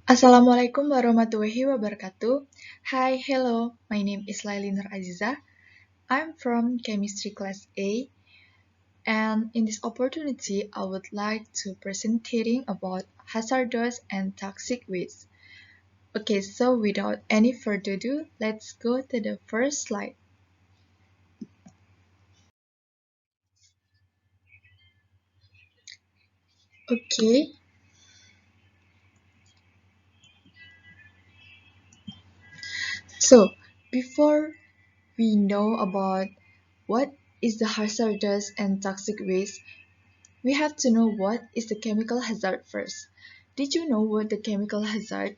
Assalamualaikum warahmatullahi wabarakatuh. Hi, hello. My name is Laili Azizah. I'm from chemistry class A, and in this opportunity, I would like to presenting about hazardous and toxic waste. Okay, so without any further ado, let's go to the first slide. Okay, so before we know about what is the hazardous and toxic waste, we have to know what is the chemical hazard first. Did you know what the chemical hazard?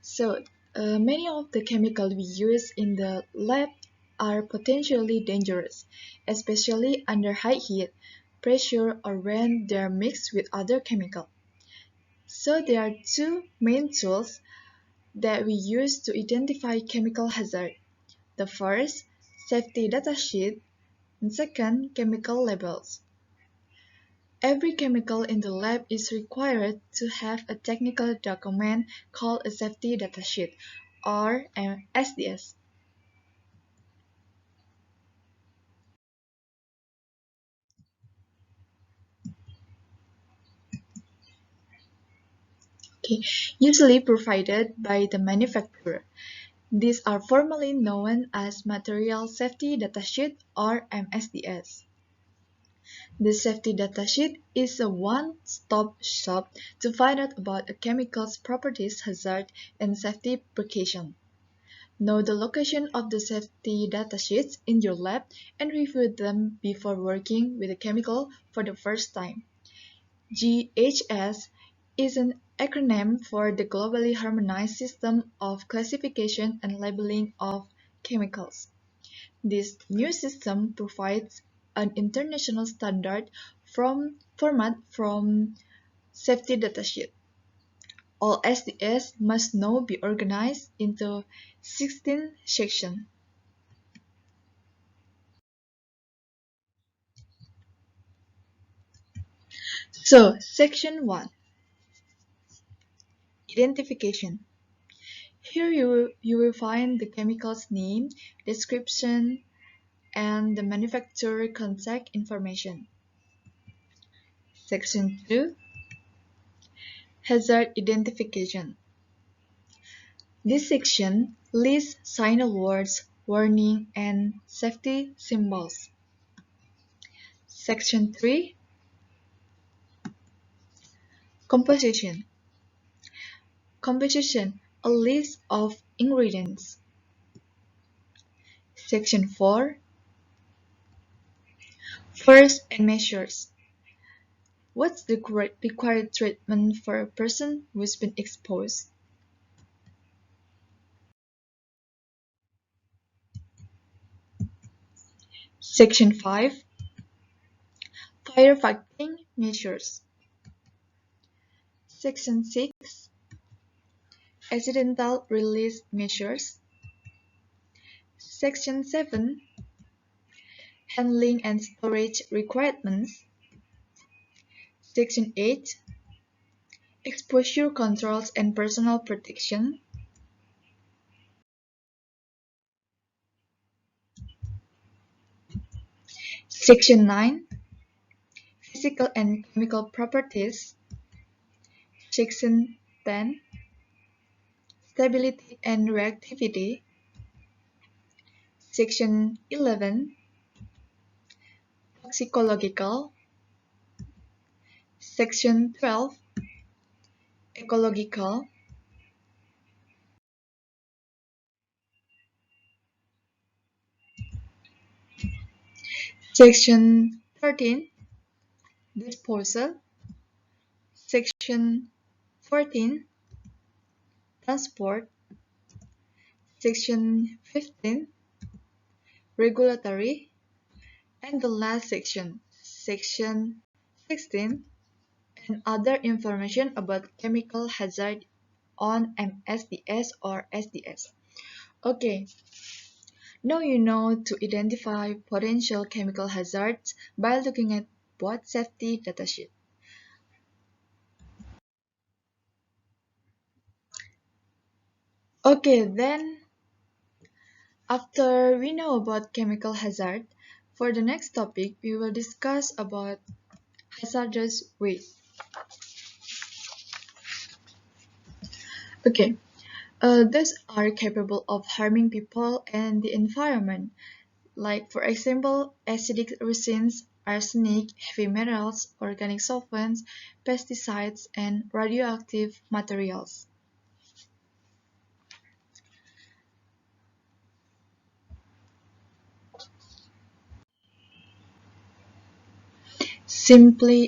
So, many of the chemicals we use in the lab are potentially dangerous, especially under high heat, pressure, or when they are mixed with other chemicals. So, there are two main tools that we use to identify chemical hazard. The first, safety data sheet, and second, chemical labels. Every chemical in the lab is required to have a technical document called a safety datasheet, or SDS. Okay, usually provided by the manufacturer. These are formally known as Material Safety Datasheet or MSDS. The safety datasheet is a one-stop shop to find out about a chemical's properties, hazard, and safety precaution. Know the location of the safety datasheets in your lab and review them before working with a chemical for the first time. GHS is an acronym for the Globally Harmonized System of Classification and Labeling of Chemicals. This new system provides an international standard format from safety datasheet. All SDS must now be organized into 16 sections. So, section 1, identification. Here you will find the chemical's name, description, and the manufacturer contact information. Section 2, hazard identification. This section lists signal words, warning, and safety symbols. Section 3, composition. Composition, a list of ingredients. Section 4, first and measures. What's the required treatment for a person who's been exposed? Section 5, firefighting measures. Section 6, accidental release measures. Section 7, handling and storage requirements. Section 8, exposure controls and personal protection. Section 9, physical and chemical properties. Section 10, stability and reactivity. Section 11, toxicological. Section 12, ecological. Section 13, disposal. Section 14, transport. Section 15, regulatory. And the last section, Section 16, and other information about chemical hazard on MSDS or SDS. Okay, now you know to identify potential chemical hazards by looking at both safety datasheet. Okay, then after we know about chemical hazard, for the next topic we will discuss about hazardous waste. Okay, these are capable of harming people and the environment, like for example acidic resins, arsenic, heavy metals, organic solvents, pesticides, and radioactive materials. Simply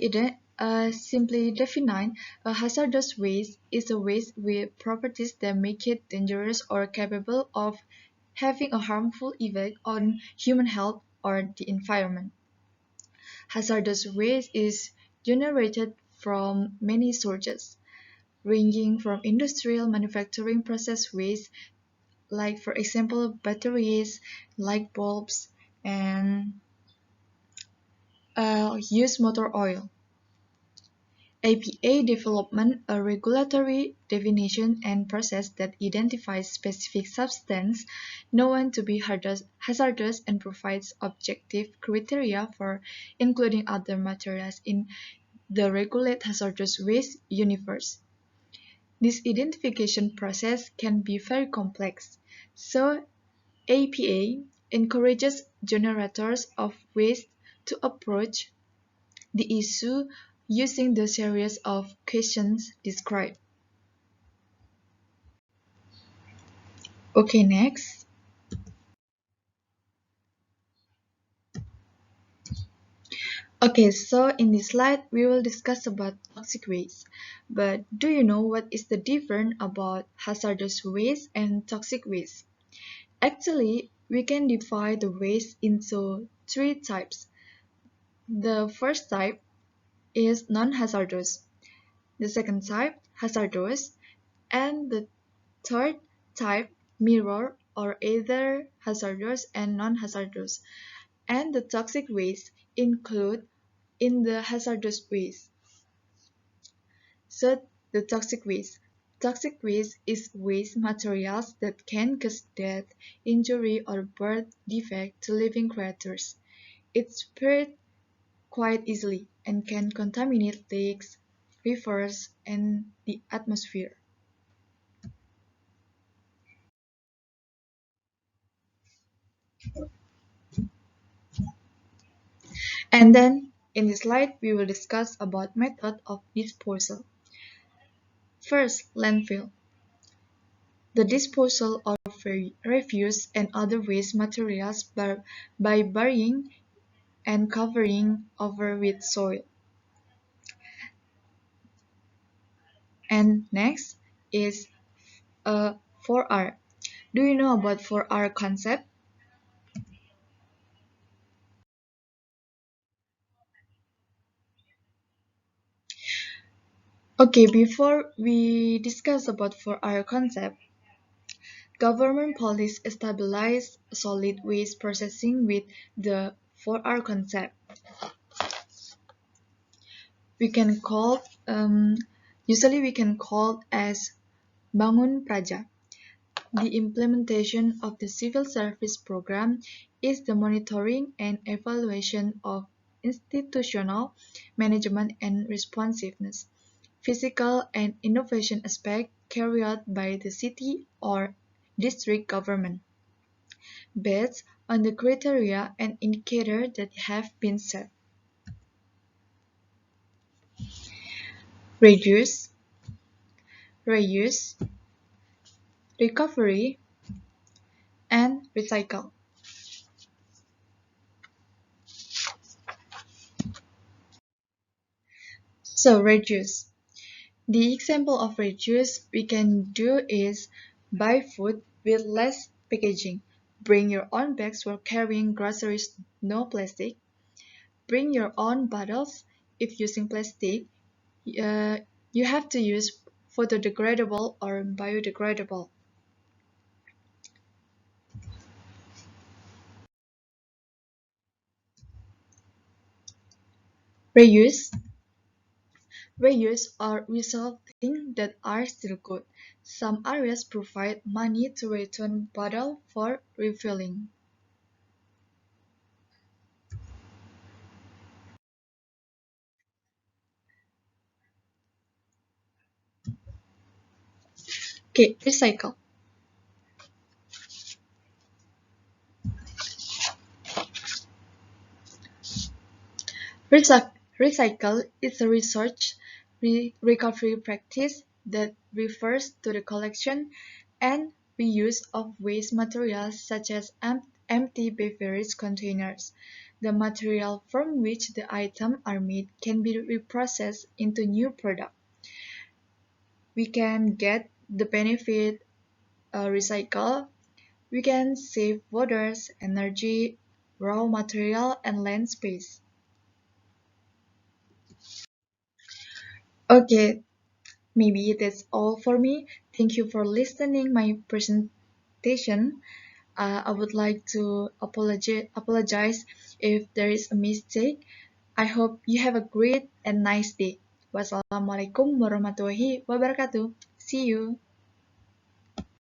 defined, a hazardous waste is a waste with properties that make it dangerous or capable of having a harmful effect on human health or the environment. Hazardous waste is generated from many sources, ranging from industrial manufacturing process waste, like for example batteries, light bulbs, and used motor oil. APA development a regulatory definition and process that identifies specific substance known to be hazardous and provides objective criteria for including other materials in the regulated hazardous waste universe. This identification process can be very complex, so APA encourages generators of waste to approach the issue using the series of questions described. Okay, next. Okay, so in this slide we will discuss about toxic waste. But do you know what is the difference about hazardous waste and toxic waste? Actually, we can divide the waste into three types. The first type is non-hazardous. The second type, hazardous, and the third type, mirror or either hazardous and non-hazardous. And the toxic waste include in the hazardous waste. So the toxic waste. Toxic waste is waste materials that can cause death, injury, or birth defect to living creatures. It spreads quite easily and can contaminate lakes, rivers, and the atmosphere. And then in this slide we will discuss about method of disposal. First, landfill. The disposal of refuse and other waste materials by burying and covering over with soil. And next is 4R. Do you know about 4R concept? Okay, before we discuss about 4R concept, government policies stabilize solid waste processing with the 4R concept. We can call usually we can call as Bangun Praja. The implementation of the civil service program is the monitoring and evaluation of institutional management and responsiveness, physical and innovation aspects carried out by the city or district government, based on the criteria and indicators that have been set. Reduce, reuse, recovery, and recycle. So reduce. The example of reduce we can do is buy food with less packaging. Bring your own bags for carrying groceries, no plastic. Bring your own bottles. If using plastic, uh, you have to use photodegradable or biodegradable. Reuse. Reuse or resolve think that are still good. Some areas provide money to return bottle for refilling. Okay, recycle. Recycle is a research recovery practice that refers to the collection and reuse of waste materials such as empty beverage containers. The material from which the items are made can be reprocessed into new product. We can get the benefit recycle. We can save waters, energy, raw material, and land space. Okay, maybe that's all for me. Thank you for listening my presentation. I would like to apologize if there is a mistake. I hope you have a great and nice day. Wassalamualaikum warahmatullahi wabarakatuh. See you.